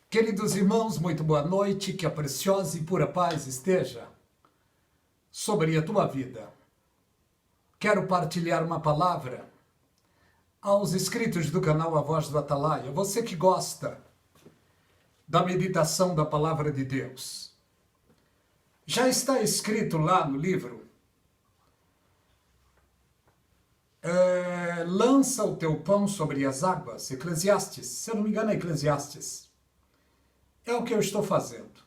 Queridos irmãos, muito boa noite, que a preciosa e pura paz esteja sobre a tua vida. Quero partilhar uma palavra aos inscritos do canal A Voz do Atalaia, você que gosta da meditação da palavra de Deus. Já está escrito lá no livro, lança o teu pão sobre as águas, Eclesiastes, se eu não me engano é Eclesiastes. É o que eu estou fazendo.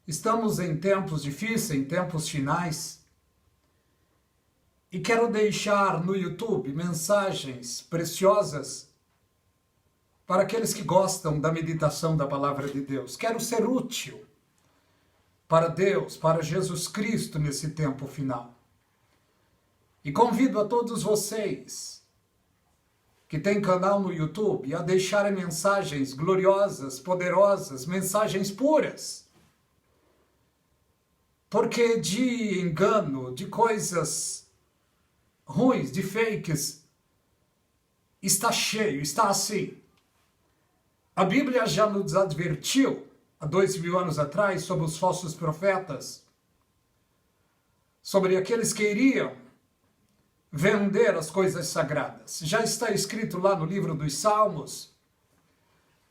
Estamos em tempos difíceis, em tempos finais, e quero deixar no YouTube mensagens preciosas para aqueles que gostam da meditação da palavra de Deus. Quero ser útil para Deus, para Jesus Cristo nesse tempo final. E convido a todos vocês que têm canal no YouTube a deixarem mensagens gloriosas, poderosas, mensagens puras. Porque de engano, de coisas ruins, de fakes, está cheio, está assim. A Bíblia já nos advertiu, há 2000 anos atrás, sobre os falsos profetas, sobre aqueles que iriam vender as coisas sagradas. Já está escrito lá no livro dos Salmos,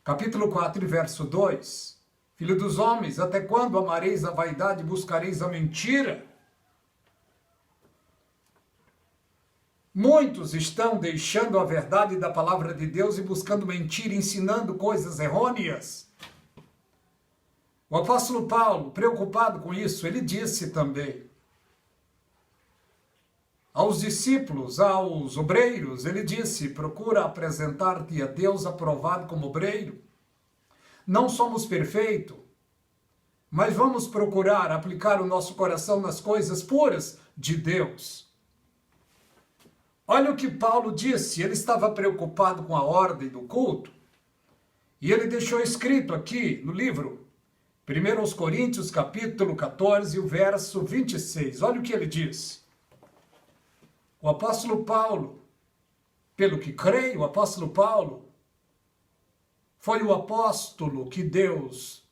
capítulo 4, verso 2. Filho dos homens, até quando amareis a vaidade e buscareis a mentira? Muitos estão deixando a verdade da palavra de Deus e buscando mentira, ensinando coisas errôneas. O apóstolo Paulo, preocupado com isso, ele disse também aos discípulos, aos obreiros, ele disse: procura apresentar-te a Deus aprovado como obreiro. Não somos perfeitos, mas vamos procurar aplicar o nosso coração nas coisas puras de Deus. Olha o que Paulo disse, ele estava preocupado com a ordem do culto, e ele deixou escrito aqui no livro, 1 Coríntios capítulo 14, o verso 26. Olha o que ele diz. O apóstolo Paulo, pelo que creio, o apóstolo Paulo foi o apóstolo que Deus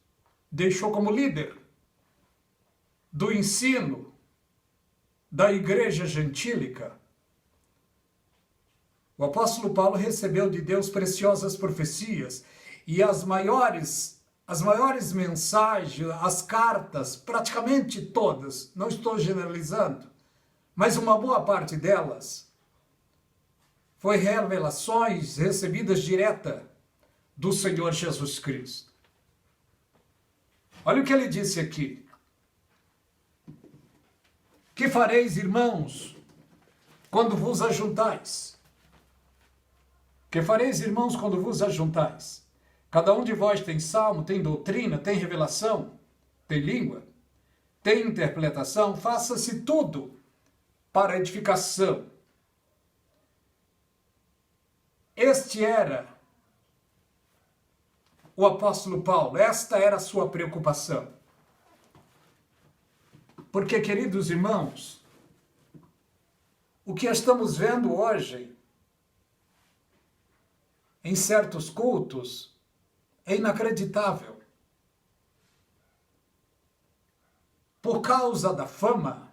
deixou como líder do ensino da igreja gentílica. O apóstolo Paulo recebeu de Deus preciosas profecias e as maiores mensagens, as cartas, praticamente todas, não estou generalizando, mas uma boa parte delas foi revelações recebidas direta do Senhor Jesus Cristo. Olha o que ele disse aqui. Que fareis, irmãos, quando vos ajuntais? Que fareis, irmãos, quando vos ajuntais? Cada um de vós tem salmo, tem doutrina, tem revelação, tem língua, tem interpretação, faça-se tudo para edificação. Este era o apóstolo Paulo, esta era a sua preocupação. Porque, queridos irmãos, o que estamos vendo hoje em certos cultos é inacreditável. Por causa da fama,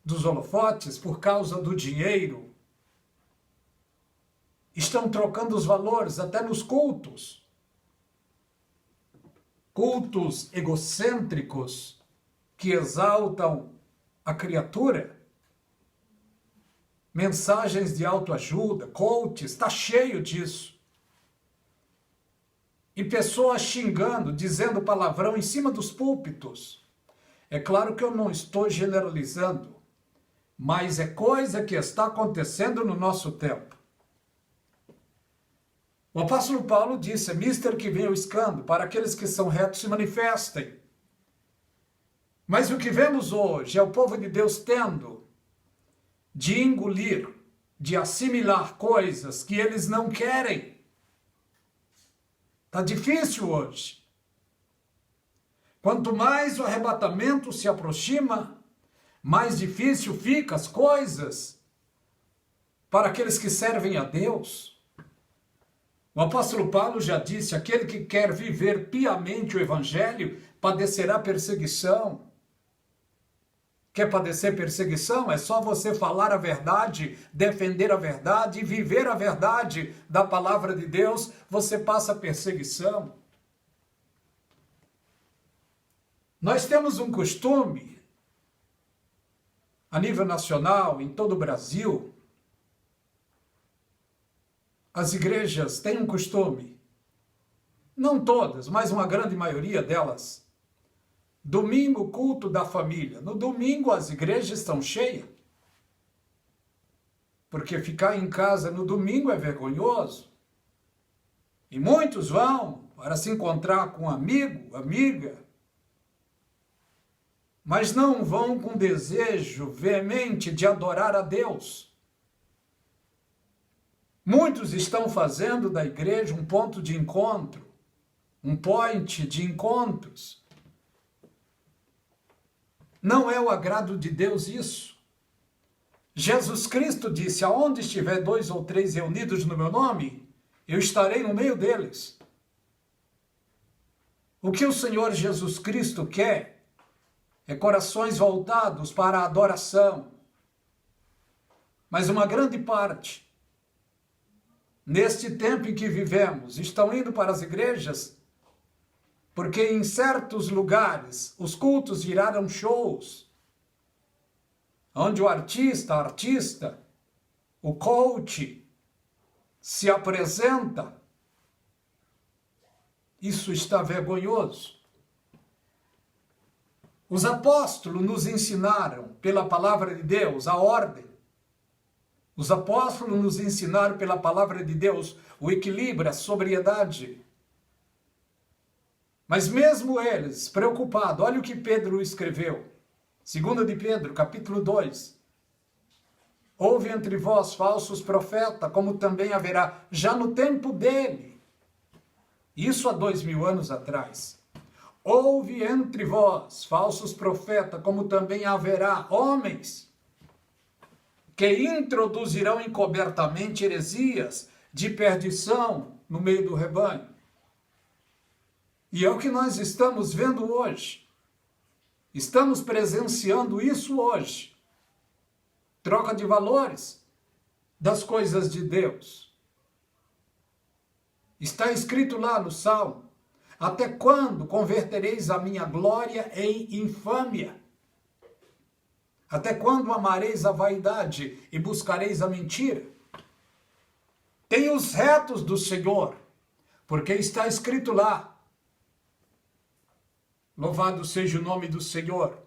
dos holofotes, por causa do dinheiro, estão trocando os valores até nos cultos. Cultos egocêntricos que exaltam a criatura. Mensagens de autoajuda, coaches, está cheio disso. E pessoas xingando, dizendo palavrão em cima dos púlpitos. É claro que eu não estou generalizando, mas é coisa que está acontecendo no nosso tempo. O apóstolo Paulo disse: é mister que vem o escândalo, para aqueles que são retos se manifestem. Mas o que vemos hoje é o povo de Deus tendo de engolir, de assimilar coisas que eles não querem. Está difícil hoje. Quanto mais o arrebatamento se aproxima, mais difícil fica as coisas para aqueles que servem a Deus. O apóstolo Paulo já disse: aquele que quer viver piamente o evangelho padecerá perseguição. Quer padecer perseguição? É só você falar a verdade, defender a verdade e viver a verdade da palavra de Deus, você passa perseguição. Nós temos um costume, a nível nacional, em todo o Brasil, as igrejas têm um costume, não todas, mas uma grande maioria delas. Domingo, culto da família. No domingo as igrejas estão cheias. Porque ficar em casa no domingo é vergonhoso. E muitos vão para se encontrar com um amigo, amiga, mas não vão com desejo veemente de adorar a Deus. Muitos estão fazendo da igreja um ponto de encontro, um point de encontros. Não é o agrado de Deus isso. Jesus Cristo disse: aonde estiver 2 ou 3 reunidos no meu nome, eu estarei no meio deles. O que o Senhor Jesus Cristo quer é corações voltados para a adoração. Mas uma grande parte, neste tempo em que vivemos, estão indo para as igrejas porque em certos lugares os cultos viraram shows, onde o artista, o coach se apresenta. Isso está vergonhoso. Os apóstolos nos ensinaram pela palavra de Deus a ordem. Os apóstolos nos ensinaram pela palavra de Deus o equilíbrio, a sobriedade. Mas mesmo eles, preocupados, olha o que Pedro escreveu. 2 de Pedro, capítulo 2. Houve entre vós falsos profetas, como também haverá, já no tempo dele. Isso há 2000 anos atrás. Houve entre vós falsos profetas, como também haverá homens que introduzirão encobertamente heresias de perdição no meio do rebanho. E é o que nós estamos vendo hoje. Estamos presenciando isso hoje. Troca de valores das coisas de Deus. Está escrito lá no Salmo: até quando convertereis a minha glória em infâmia? Até quando amareis a vaidade e buscareis a mentira? Tem os retos do Senhor, porque está escrito lá: louvado seja o nome do Senhor.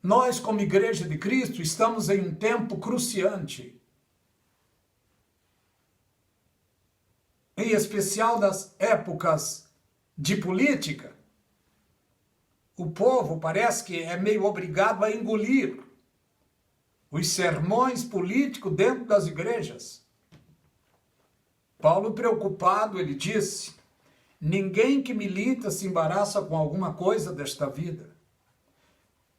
Nós, como Igreja de Cristo, estamos em um tempo cruciante. Em especial das épocas de política. O povo parece que é meio obrigado a engolir os sermões políticos dentro das igrejas. Paulo, preocupado, ele disse: ninguém que milita se embaraça com alguma coisa desta vida.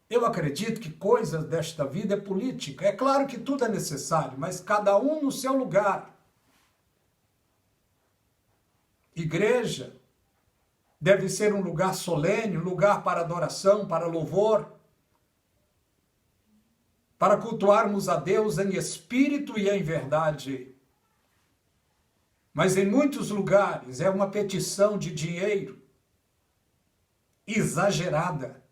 Eu acredito que coisas desta vida é política. É claro que tudo é necessário, mas cada um no seu lugar. Igreja deve ser um lugar solene, um lugar para adoração, para louvor, para cultuarmos a Deus em espírito e em verdade. Mas em muitos lugares é uma petição de dinheiro exagerada.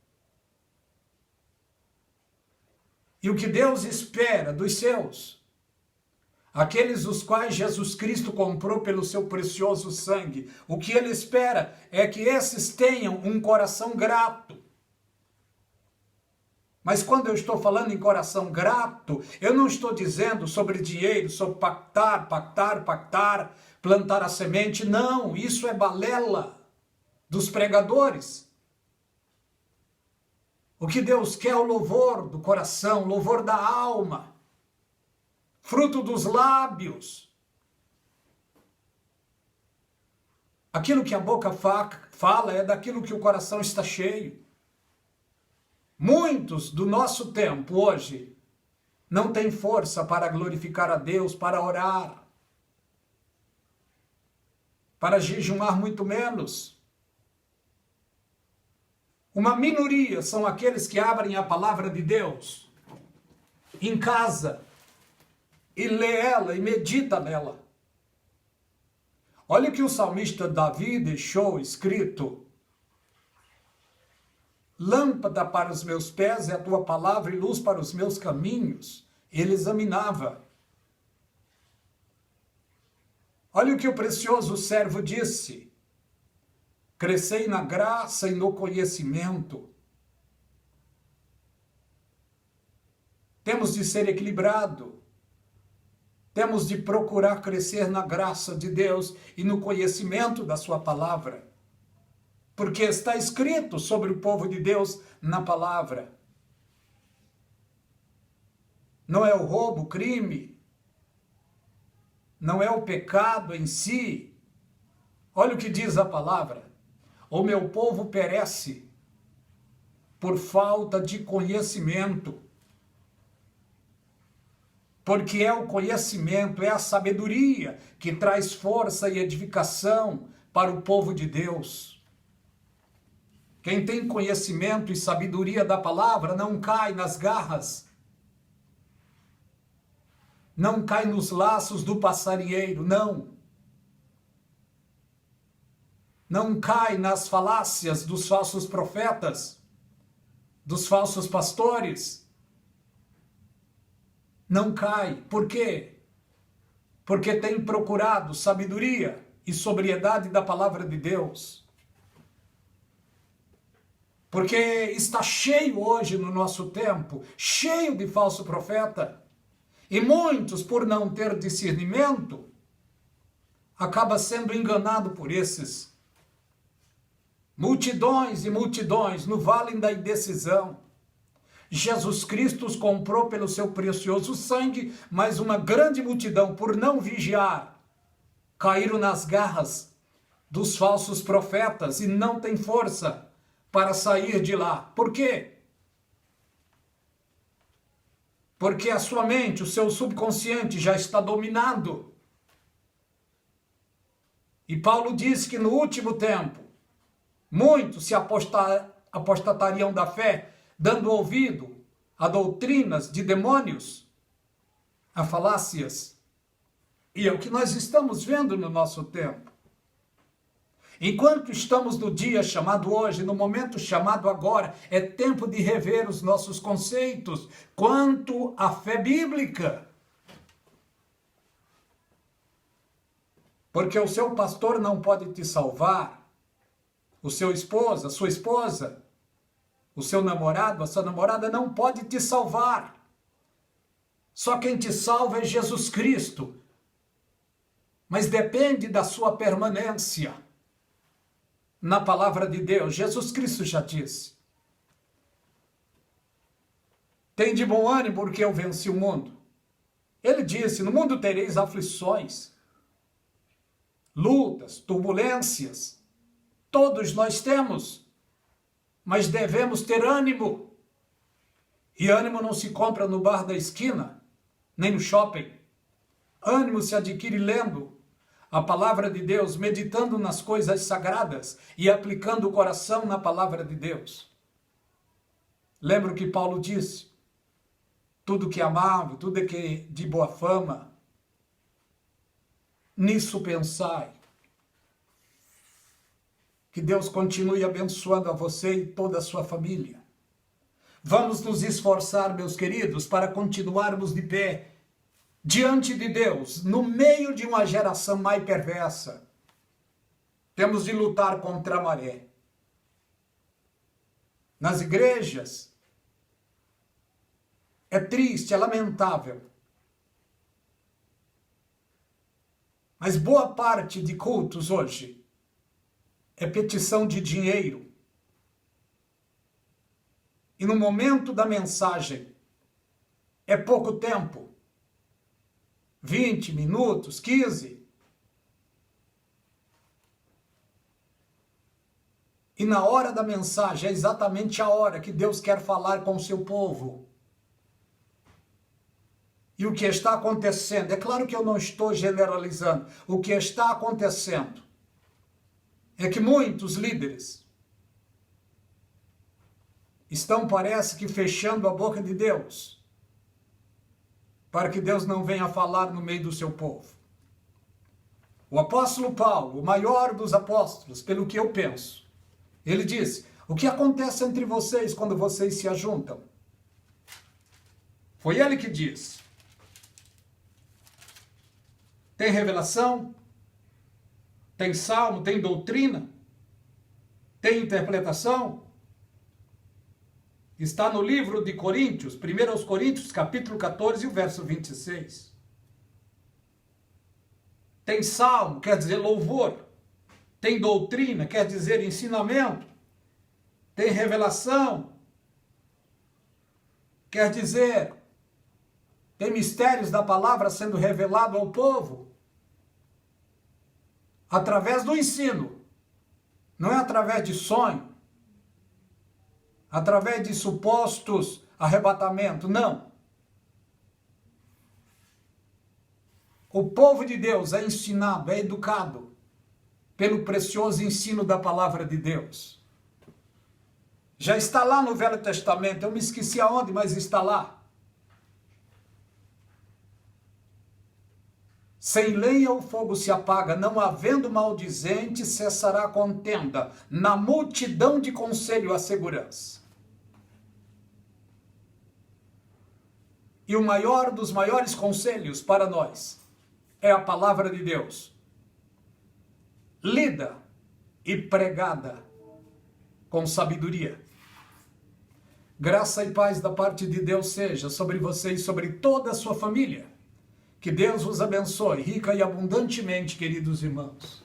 E o que Deus espera dos seus, aqueles os quais Jesus Cristo comprou pelo seu precioso sangue, o que Ele espera é que esses tenham um coração grato. Mas quando eu estou falando em coração grato, eu não estou dizendo sobre dinheiro, sobre pactar, plantar a semente. Não, isso é balela dos pregadores. O que Deus quer é o louvor do coração, louvor da alma, fruto dos lábios. Aquilo que a boca fala é daquilo que o coração está cheio. Muitos do nosso tempo hoje não tem força para glorificar a Deus, para orar, para jejuar muito menos. Uma minoria são aqueles que abrem a palavra de Deus em casa e lê ela e medita nela. Olha o que o salmista Davi deixou escrito: lâmpada para os meus pés é a tua palavra e luz para os meus caminhos. Ele examinava. Olha o que o precioso servo disse: crescei na graça e no conhecimento. Temos de ser equilibrado. Temos de procurar crescer na graça de Deus e no conhecimento da sua palavra. Porque está escrito sobre o povo de Deus na palavra. Não é o roubo, o crime. Não é o pecado em si. Olha o que diz a palavra: o meu povo perece por falta de conhecimento. Porque é o conhecimento, é a sabedoria que traz força e edificação para o povo de Deus. Quem tem conhecimento e sabedoria da palavra não cai nas garras, não cai nos laços do passarinheiro, não cai nas falácias dos falsos profetas, dos falsos pastores. Não cai. Por quê? Porque tem procurado sabedoria e sobriedade da palavra de Deus. Porque está cheio hoje no nosso tempo, cheio de falso profeta. E muitos, por não ter discernimento, acaba sendo enganado por esses. Multidões e multidões no vale da indecisão. Jesus Cristo os comprou pelo seu precioso sangue, mas uma grande multidão, por não vigiar, caíram nas garras dos falsos profetas e não tem força para sair de lá. Por quê? Porque a sua mente, o seu subconsciente já está dominado. E Paulo diz que no último tempo, muitos se apostatariam da fé, dando ouvido a doutrinas de demônios, a falácias. E é o que nós estamos vendo no nosso tempo. Enquanto estamos no dia chamado hoje, no momento chamado agora, é tempo de rever os nossos conceitos quanto à fé bíblica. Porque o seu pastor não pode te salvar, o seu esposo, a sua esposa, o seu namorado, a sua namorada não pode te salvar. Só quem te salva é Jesus Cristo. Mas depende da sua permanência na palavra de Deus. Jesus Cristo já disse: tem de bom ânimo porque eu venci o mundo. Ele disse: no mundo tereis aflições, lutas, turbulências. Todos nós temos. Mas devemos ter ânimo. E ânimo não se compra no bar da esquina, nem no shopping. Ânimo se adquire lendo a palavra de Deus, meditando nas coisas sagradas e aplicando o coração na palavra de Deus. Lembra o que Paulo disse? Tudo que é amável, tudo que é de boa fama, nisso pensai. Que Deus continue abençoando a você e toda a sua família. Vamos nos esforçar, meus queridos, para continuarmos de pé diante de Deus, no meio de uma geração mais perversa. Temos de lutar contra a maré. Nas igrejas, é triste, é lamentável. Mas boa parte de cultos hoje é petição de dinheiro. E no momento da mensagem, é pouco tempo. 20 minutos, 15. E na hora da mensagem, é exatamente a hora que Deus quer falar com o seu povo. E o que está acontecendo, é claro que eu não estou generalizando, o que está acontecendo é que muitos líderes estão, parece que, fechando a boca de Deus, para que Deus não venha falar no meio do seu povo. O apóstolo Paulo, o maior dos apóstolos, pelo que eu penso, ele diz: o que acontece entre vocês quando vocês se ajuntam? Foi ele que diz. Tem revelação? Tem salmo? Tem doutrina? Tem interpretação? Está no livro de Coríntios, 1 Coríntios, capítulo 14, o verso 26. Tem salmo, quer dizer louvor. Tem doutrina, quer dizer ensinamento. Tem revelação, quer dizer, tem mistérios da palavra sendo revelado ao povo. Através do ensino, não é através de sonho, através de supostos arrebatamentos, não. O povo de Deus é ensinado, é educado pelo precioso ensino da palavra de Deus. Já está lá no Velho Testamento, eu me esqueci aonde, mas está lá. Sem lenha o fogo se apaga, não havendo maldizente, cessará a contenda. Na multidão de conselho a segurança. E o maior dos maiores conselhos para nós é a palavra de Deus. Lida e pregada com sabedoria. Graça e paz da parte de Deus seja sobre você e sobre toda a sua família. Que Deus os abençoe rica e abundantemente, queridos irmãos.